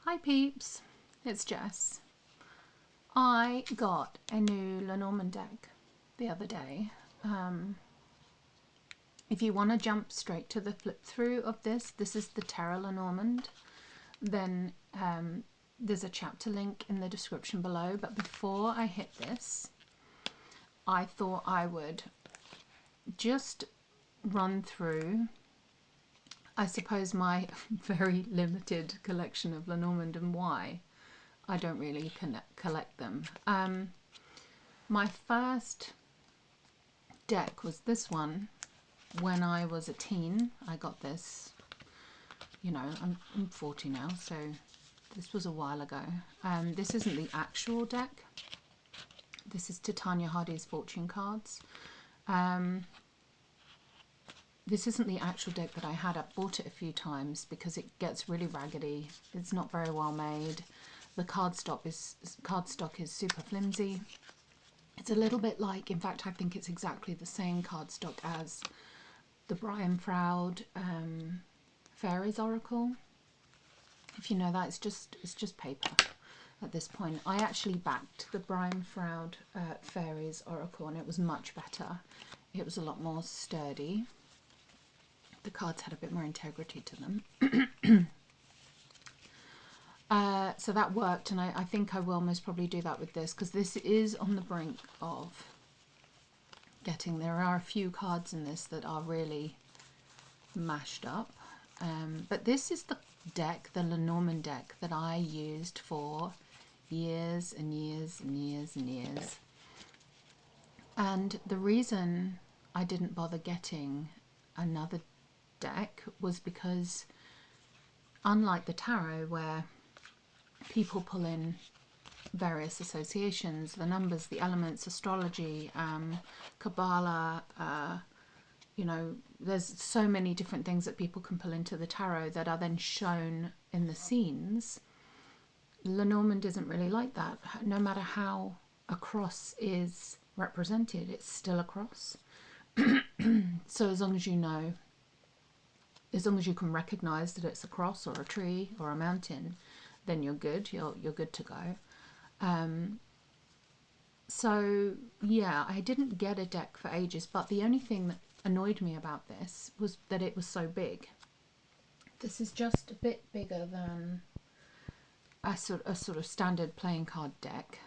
Hi peeps, it's Jess. I got a new Lenormand deck the other day. If you want to jump straight to the flip through of this is the Terra Lenormand. Then there's a chapter link in the description below. But before I hit this, I thought I would just run through, I suppose, my very limited collection of Lenormand and why I don't really collect them. My first deck was this one when I was a teen. I got this, you know, I'm 40 now, so this was a while ago. This isn't the actual deck. This is Titania Hardie's fortune cards. This isn't the actual deck that I had. I bought it a few times because it gets really raggedy. It's not very well made. The cardstock is super flimsy. It's a little bit like, in fact, I think it's exactly the same cardstock as the Brian Froud Fairies Oracle. If you know that, it's just paper at this point. I actually backed the Brian Froud Fairies Oracle and it was much better. It was a lot more sturdy. The cards had a bit more integrity to them. So that worked, and I think I will most probably do that with this, because this is on the brink of getting, there are a few cards in this that are really mashed up. But this is the deck, the Lenormand deck, that I used for years and years and years and years. And the reason I didn't bother getting another deck was because, unlike the tarot, where people pull in various associations, the numbers, the elements, astrology, Kabbalah, you know, there's so many different things that people can pull into the tarot that are then shown in the scenes. Lenormand isn't really like that. No matter how a cross is represented, it's still a cross. So as long as you know, as long as you can recognize that it's a cross or a tree or a mountain, then you're good. You're good to go. So yeah, I didn't get a deck for ages, but the only thing that annoyed me about this was that it was so big. This is just a bit bigger than a sort of standard playing card deck.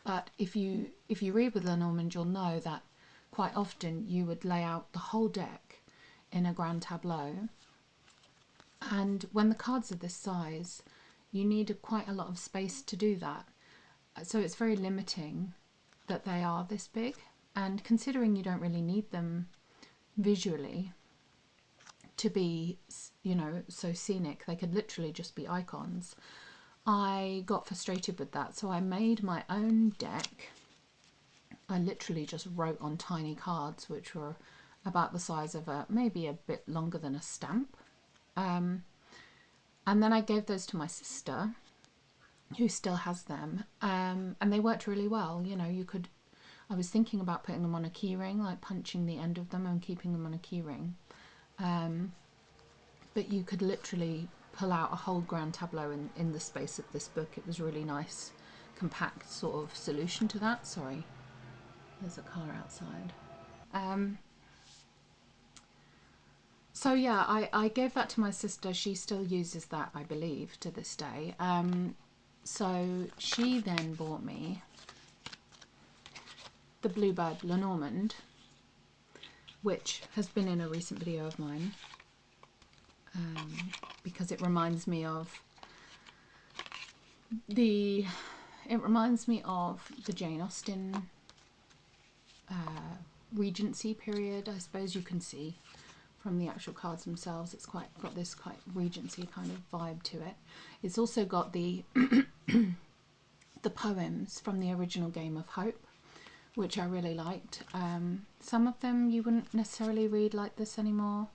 But if you read with Lenormand, you'll know that quite often you would lay out the whole deck in a grand tableau, and when the cards are this size, you need quite a lot of space to do that. So it's very limiting that they are this big, and considering you don't really need them visually to be, you know, so scenic, they could literally just be icons. I got frustrated with that, so I made my own deck. I literally just wrote on tiny cards, which were about the size of maybe a bit longer than a stamp. And then I gave those to my sister, who still has them, and they worked really well. You know, you could, I was thinking about putting them on a key ring, like punching the end of them and keeping them on a key ring. But you could literally pull out a whole grand tableau in the space of this book. It was really nice, compact sort of solution to that. Sorry, there's a car outside. So yeah, I gave that to my sister. She still uses that, I believe, to this day. So she then bought me the Bluebird Lenormand, which has been in a recent video of mine, because it reminds me of the Jane Austen Regency period, I suppose. You can see from the actual cards themselves, it's got this quite Regency kind of vibe to it. It's also got the the poems from the original Game of Hope, which I really liked. Some of them you wouldn't necessarily read like this anymore,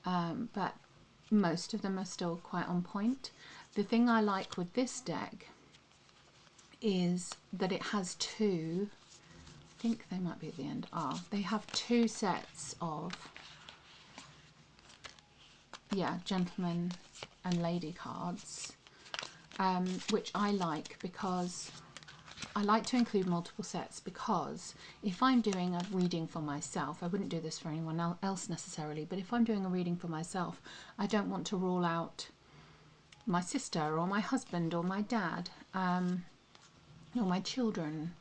but most of them are still quite on point. The thing I like with this deck is that it has two, I think they might be at the end, they have two sets of, yeah, gentlemen and lady cards, which I like because I like to include multiple sets, because if I'm doing a reading for myself, I wouldn't do this for anyone else necessarily, but if I'm doing a reading for myself, I don't want to rule out my sister or my husband or my dad, or my children.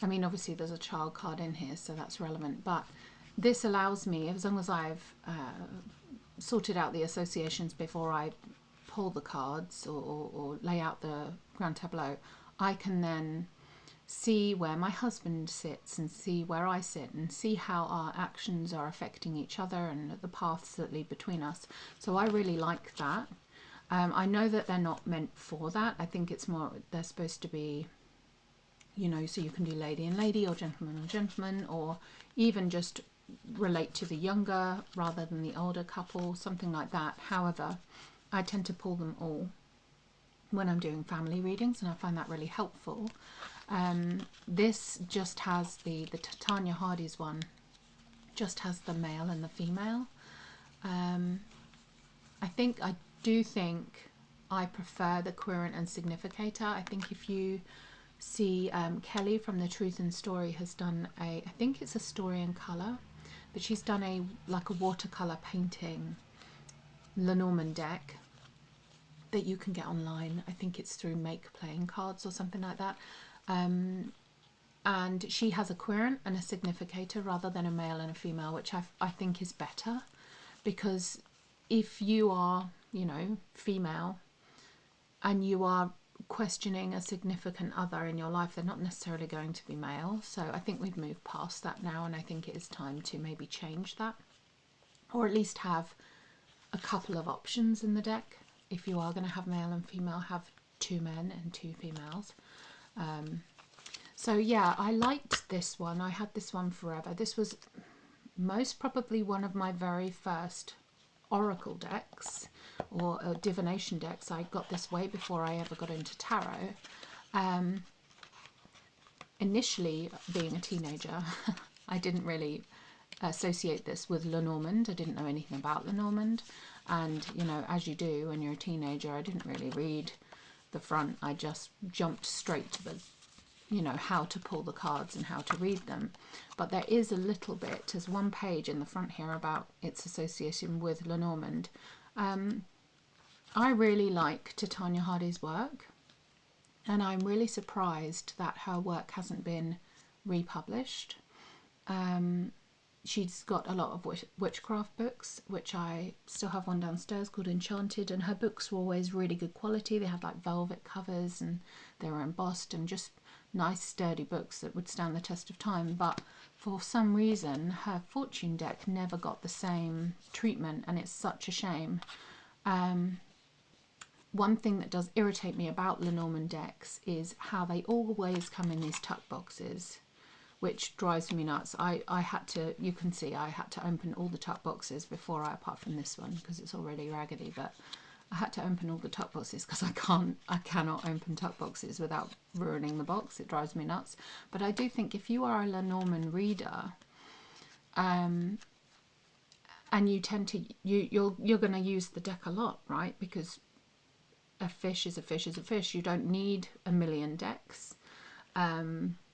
I mean, obviously there's a child card in here, so that's relevant, but this allows me, as long as I've sorted out the associations before I pull the cards or lay out the grand tableau, I can then see where my husband sits and see where I sit and see how our actions are affecting each other and the paths that lead between us. So I really like that. I know that they're not meant for that. I think it's more, they're supposed to be, you know, so you can do lady and lady or gentleman, or even just relate to the younger rather than the older couple, something like that. However, I tend to pull them all when I'm doing family readings, and I find that really helpful. This just has the Titania Hardie's one, just has the male and the female. I do think I prefer the querent and significator. I think if you see Kelly from the Truth and Story has done I think it's a story in colour, but she's done like a watercolour painting Lenormand deck that you can get online. I think it's through Make Playing Cards or something like that. And she has a querent and a significator rather than a male and a female, which I think is better, because if you are, you know, female and you are questioning a significant other in your life, they're not necessarily going to be male. So I think we've moved past that now, and I think it is time to maybe change that, or at least have a couple of options in the deck. If you are going to have male and female, have 2 men and 2 females. So yeah, I liked this one. I had this one forever. This was most probably one of my very first oracle decks or divination decks. I got this way before I ever got into tarot. Initially, being a teenager, I didn't really associate this with Lenormand. I didn't know anything about Lenormand, and you know, as you do when you're a teenager, I didn't really read the front. I just jumped straight to the, you know, how to pull the cards and how to read them. But there is a little bit, there's one page in the front here about its association with Lenormand. I really like Titania Hardie's work, and I'm really surprised that her work hasn't been republished. She's got a lot of witchcraft books, which I still have one downstairs called Enchanted, and her books were always really good quality. They had like velvet covers and they were embossed and just nice sturdy books that would stand the test of time. But for some reason her fortune deck never got the same treatment, and it's such a shame. One thing that does irritate me about Lenormand decks is how they always come in these tuck boxes, which drives me nuts. I had to, you can see, I had to open all the tuck boxes before apart from this one because it's already raggedy, but I had to open all the tuck boxes because I cannot open tuck boxes without ruining the box. It drives me nuts. But I do think if you are a Lenormand reader, and you tend to, you're going to use the deck a lot, right? Because a fish is a fish is a fish. You don't need a million decks.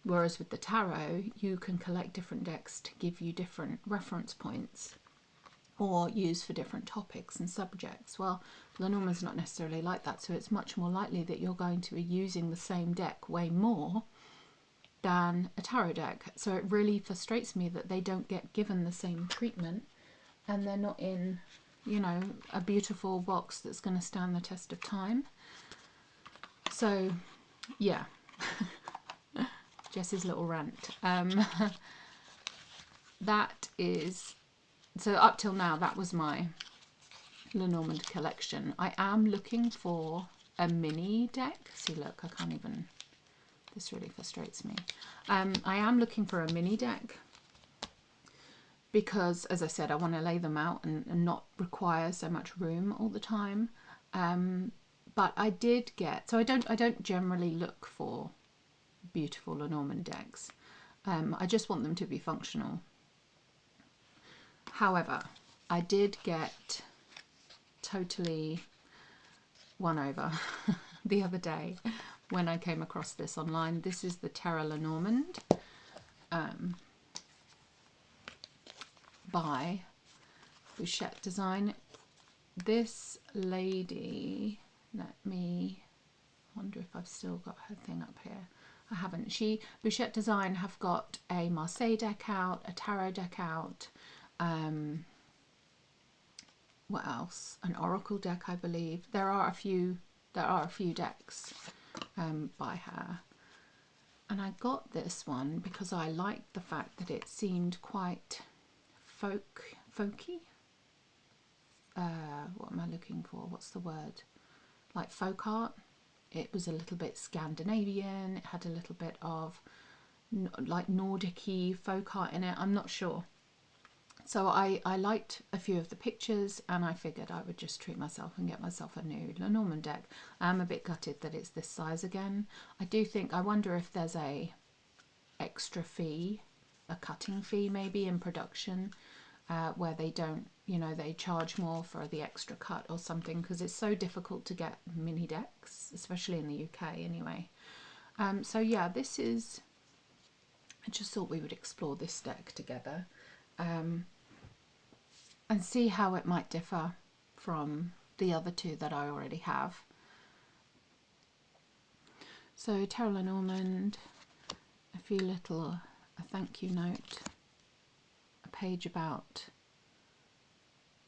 Whereas with the tarot, you can collect different decks to give you different reference points or use for different topics and subjects. Well, Lenormand's not necessarily like that, so it's much more likely that you're going to be using the same deck way more than a tarot deck. So it really frustrates me that they don't get given the same treatment and they're not in, you know, a beautiful box that's going to stand the test of time. So, yeah. Jess's little rant. That is, so up till now, that was my Lenormand collection. I am looking for a mini deck. See, look, I can't even, this really frustrates me. I am looking for a mini deck because, as I said, I want to lay them out and not require so much room all the time. But I did get, so I don't generally look for beautiful Lenormand decks. I just want them to be functional. However, I did get totally one over the other day when I came across this online. This is the Terra Lenormand by Bouchette Design. This lady, let me wonder if I've still got her thing up here. I haven't. Bouchette Design have got a Marseille deck out, a tarot deck out, what else? An oracle deck, I believe. There are a few decks by her. And I got this one because I liked the fact that it seemed quite folky. What am I looking for? What's the word? Like folk art. It was a little bit Scandinavian. It had a little bit of like Nordic-y folk art in it. I'm not sure. So I liked a few of the pictures, and I figured I would just treat myself and get myself a new Lenormand deck. I'm a bit gutted that it's this size again. I wonder if there's a extra fee, a cutting fee maybe in production, where they don't, they charge more for the extra cut or something, because it's so difficult to get mini decks, especially in the UK anyway. So yeah, I just thought we would explore this deck together. And see how it might differ from the other two that I already have. So Terra Lenormand, a thank you note, a page about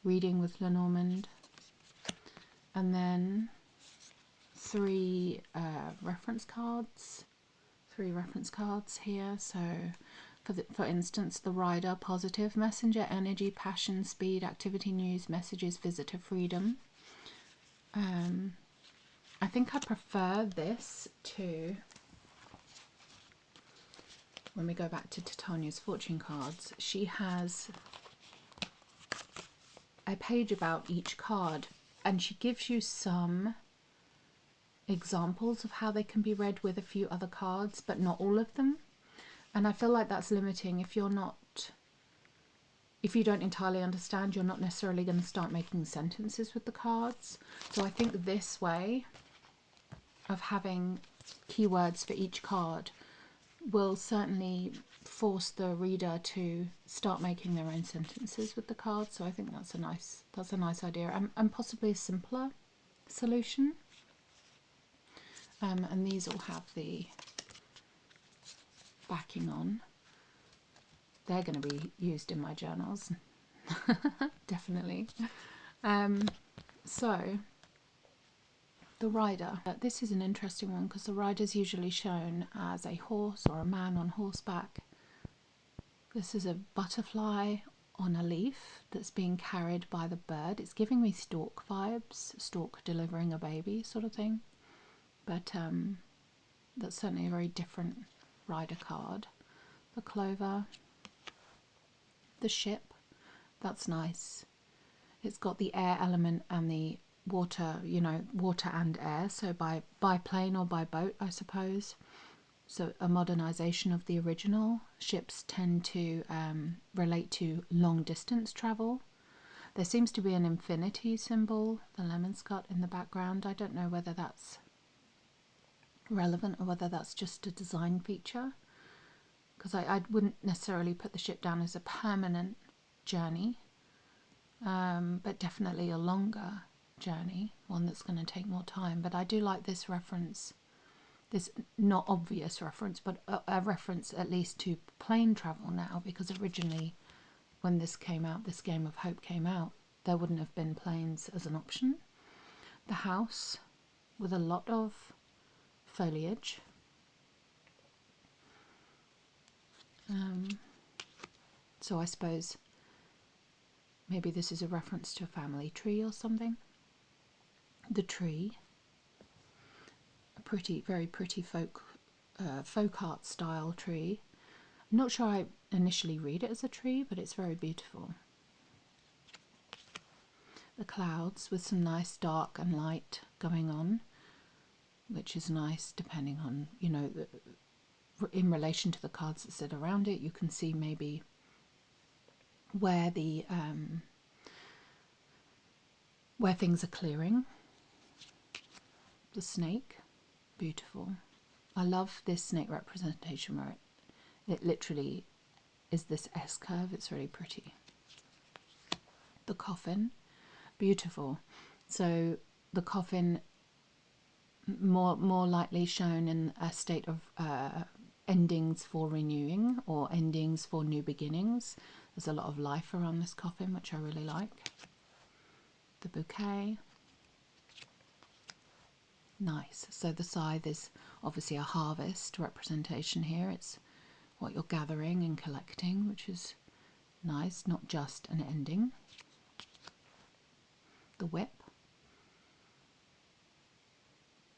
reading with Lenormand, and then three reference cards here. So for instance, the rider: positive, messenger, energy, passion, speed, activity, news, messages, visitor, freedom. I think I prefer this to, when we go back to Titania's fortune cards, she has a page about each card, and she gives you some examples of how they can be read with a few other cards, but not all of them. And I feel like that's limiting. If you don't entirely understand, you're not necessarily going to start making sentences with the cards. So I think this way of having keywords for each card will certainly force the reader to start making their own sentences with the cards. So I think that's a nice idea, and possibly a simpler solution. And these all have the backing on. They're going to be used in my journals. Definitely. So the rider, this is an interesting one because the rider is usually shown as a horse or a man on horseback. This is a butterfly on a leaf that's being carried by the bird. It's giving me stork vibes, stork delivering a baby sort of thing, but that's certainly a very different rider card. The clover, the ship, that's nice. It's got the air element and the water, water and air, so by plane or by boat, I suppose. So a modernization of the original. Ships tend to relate to long distance travel. There seems to be an infinity symbol, the lemon scud in the background. I don't know whether that's relevant or whether that's just a design feature, because I wouldn't necessarily put the ship down as a permanent journey, but definitely a longer journey, one that's going to take more time. But I do like this reference, this not obvious reference, but a reference at least to plane travel now, because originally when this came out, this Game of Hope came out, there wouldn't have been planes as an option. The house with a lot of foliage. So I suppose maybe this is a reference to a family tree or something. The tree, a very pretty folk art style tree. I'm not sure I initially read it as a tree, but it's very beautiful. The clouds with some nice dark and light going on, which is nice depending on, in relation to the cards that sit around it. You can see maybe where where things are clearing. The snake, beautiful. I love this snake representation where it literally is this S curve. It's really pretty. The coffin, beautiful. So the coffin more likely shown in a state of endings for renewing or endings for new beginnings. There's a lot of life around this coffin, which I really like. The bouquet, nice. So the scythe is obviously a harvest representation here. It's what you're gathering and collecting, which is nice, not just an ending. The whip.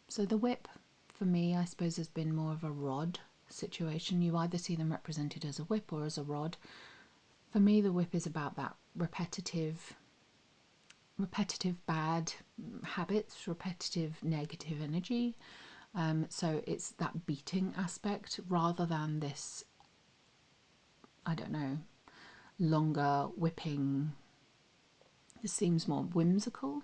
So the whip, for me, I suppose, has been more of a rod situation. You either see them represented as a whip or as a rod. For me, the whip is about that repetitive bad habits, repetitive negative energy. So it's that beating aspect rather than this, I don't know, longer whipping. This seems more whimsical,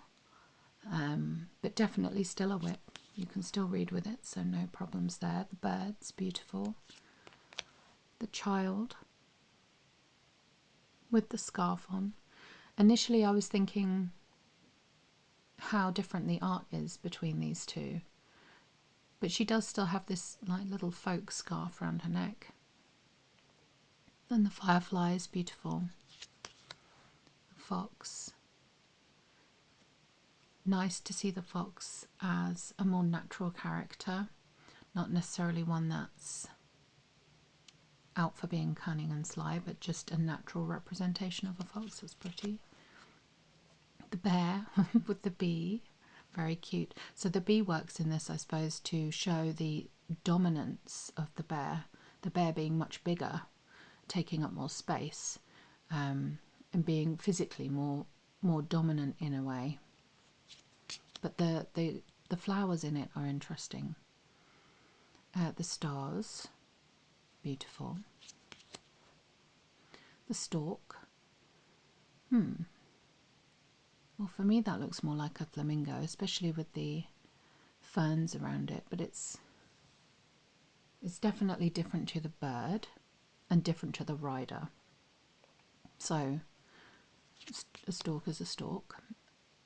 but definitely still a whip. You can still read with it, so no problems there. The birds, beautiful. The child with the scarf on. Initially I was thinking how different the art is between these two, but she does still have this like little folk scarf around her neck. Then the fireflies, beautiful. The fox. Nice to see the fox as a more natural character, not necessarily one that's out for being cunning and sly, but just a natural representation of a fox. That's pretty. The bear with the bee, very cute. So the bee works in this, I suppose, to show the dominance of the bear being much bigger, taking up more space, and being physically more dominant in a way. But the flowers in it are interesting. The stars, beautiful. The stork. Well, for me that looks more like a flamingo, especially with the ferns around it, but it's definitely different to the bird and different to the rider. So a stork is a stork.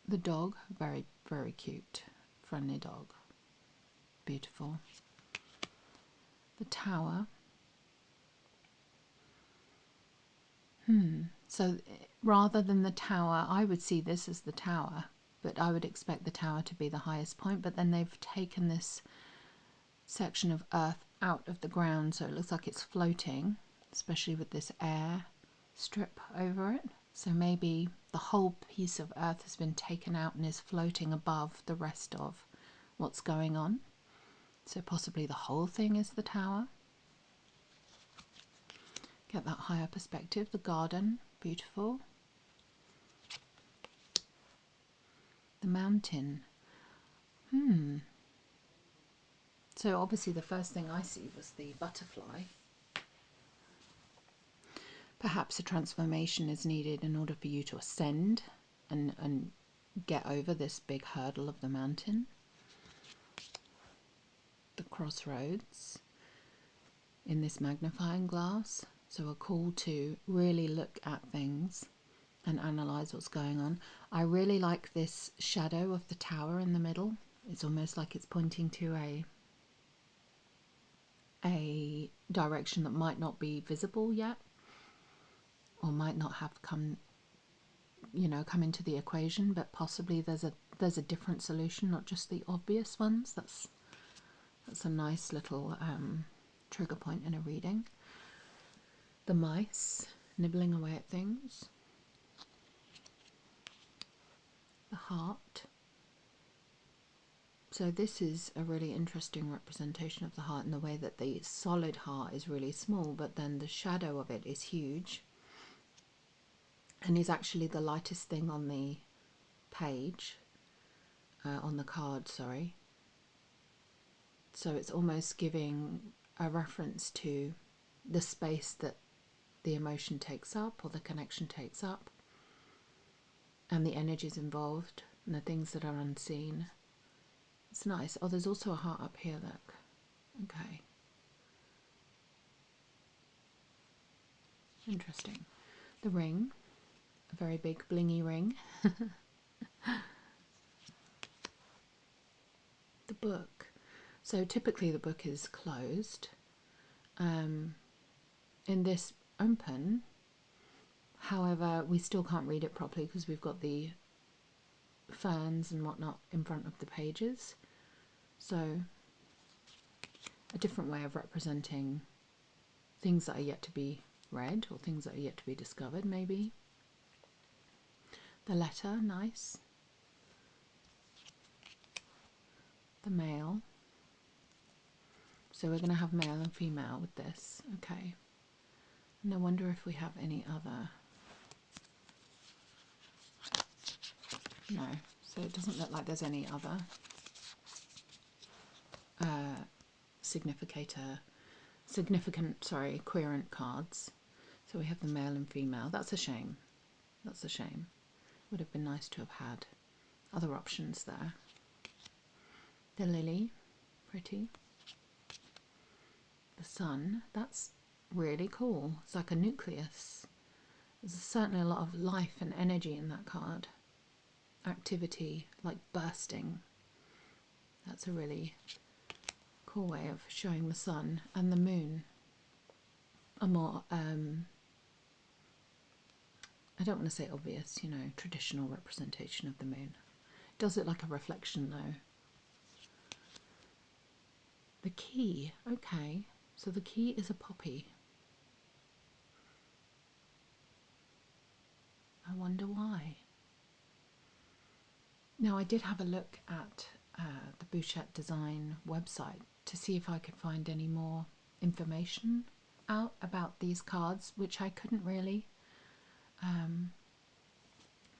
The dog, very, very cute, friendly dog, beautiful. The tower. So rather than the tower, I would see this as the tower, but I would expect the tower to be the highest point, but then they've taken this section of earth out of the ground, so it looks like it's floating, especially with this air strip over it. So maybe the whole piece of earth has been taken out and is floating above the rest of what's going on. So possibly the whole thing is the tower. Get that higher perspective. The garden, beautiful. The mountain. So obviously the first thing I see was the butterfly. Perhaps a transformation is needed in order for you to ascend and get over this big hurdle of the mountain. The crossroads in this magnifying glass. So a call to really look at things and analyse what's going on. I really like this shadow of the tower in the middle. It's almost like it's pointing to a direction that might not be visible yet, or might not have come into the equation, but possibly there's a different solution, not just the obvious ones. That's a nice little trigger point in a reading. The mice nibbling away at things. The heart. So this is a really interesting representation of the heart in the way that the solid heart is really small, but then the shadow of it is huge, and is actually the lightest thing on the page, on the card, sorry. So it's almost giving a reference to the space that the emotion takes up, or the connection takes up, and the energies involved, and the things that are unseen. It's nice. Oh, there's also a heart up here, look. Okay. Interesting. The ring, a very big blingy ring. The book. So typically the book is closed. In this open, however, we still can't read it properly because we've got the ferns and whatnot in front of the pages. So a different way of representing things that are yet to be read or things that are yet to be discovered, maybe. The letter, nice. The male. So we're going to have male and female with this. Okay. And I wonder if we have any other. No. So it doesn't look like there's any other querent cards. So we have the male and female. That's a shame. That's a shame. Would have been nice to have had other options there. The lily, pretty. The sun, that's really cool. It's like a nucleus. There's certainly a lot of life and energy in that card. Activity, like bursting. That's a really cool way of showing the sun. And the moon, a more, I don't want to say obvious, you know, traditional representation of the moon. It does it like a reflection though. The key, okay. So the key is a poppy. I wonder why. Now I did have a look at the Bouchette design website to see if I could find any more information out about these cards, which I couldn't really.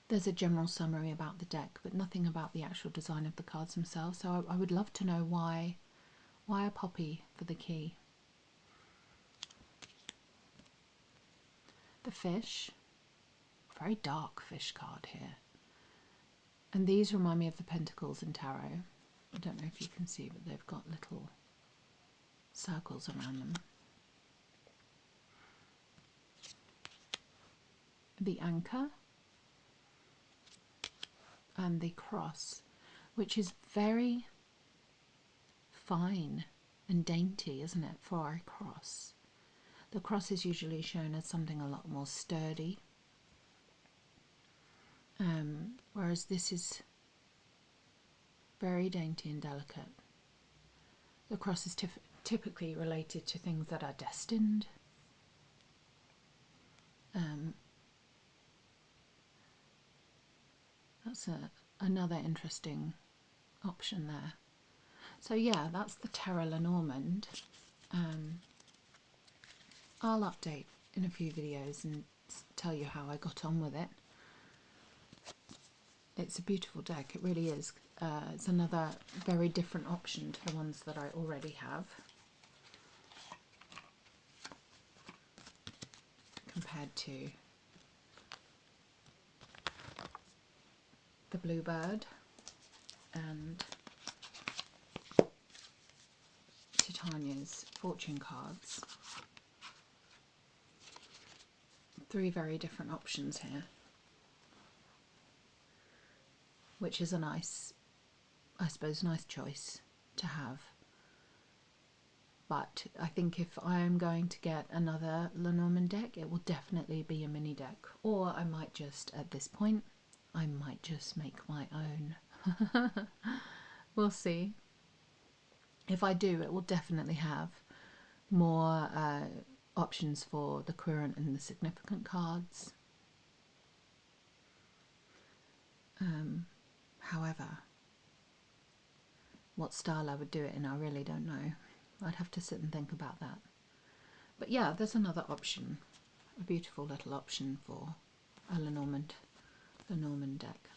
There's a general summary about the deck, but nothing about the actual design of the cards themselves. So I would love to know why a poppy for the key. The fish, very dark fish card here. And these remind me of the pentacles in tarot. I don't know if you can see, but they've got little circles around them. The anchor and the cross, which is very fine and dainty, isn't it, for a cross? The cross is usually shown as something a lot more sturdy, whereas this is very dainty and delicate. The cross is typically related to things that are destined. That's another interesting option there. So yeah, that's the Terra Lenormand. I'll update in a few videos and tell you how I got on with it. It's a beautiful deck, it really is. It's another very different option to the ones that I already have, compared to the Bluebird and Titania's fortune cards. Three very different options here, which is a nice, I suppose, nice choice to have. But I think if I am going to get another Lenormand deck, it will definitely be a mini deck. Or I might just, at this point, I might just make my own. We'll see. If I do, it will definitely have more options for the querent and the significant cards. However, what style I would do it in, I really don't know. I'd have to sit and think about that. But yeah, there's another option, a beautiful little option for a Lenormand deck.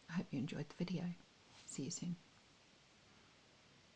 I hope you enjoyed the video. See you soon.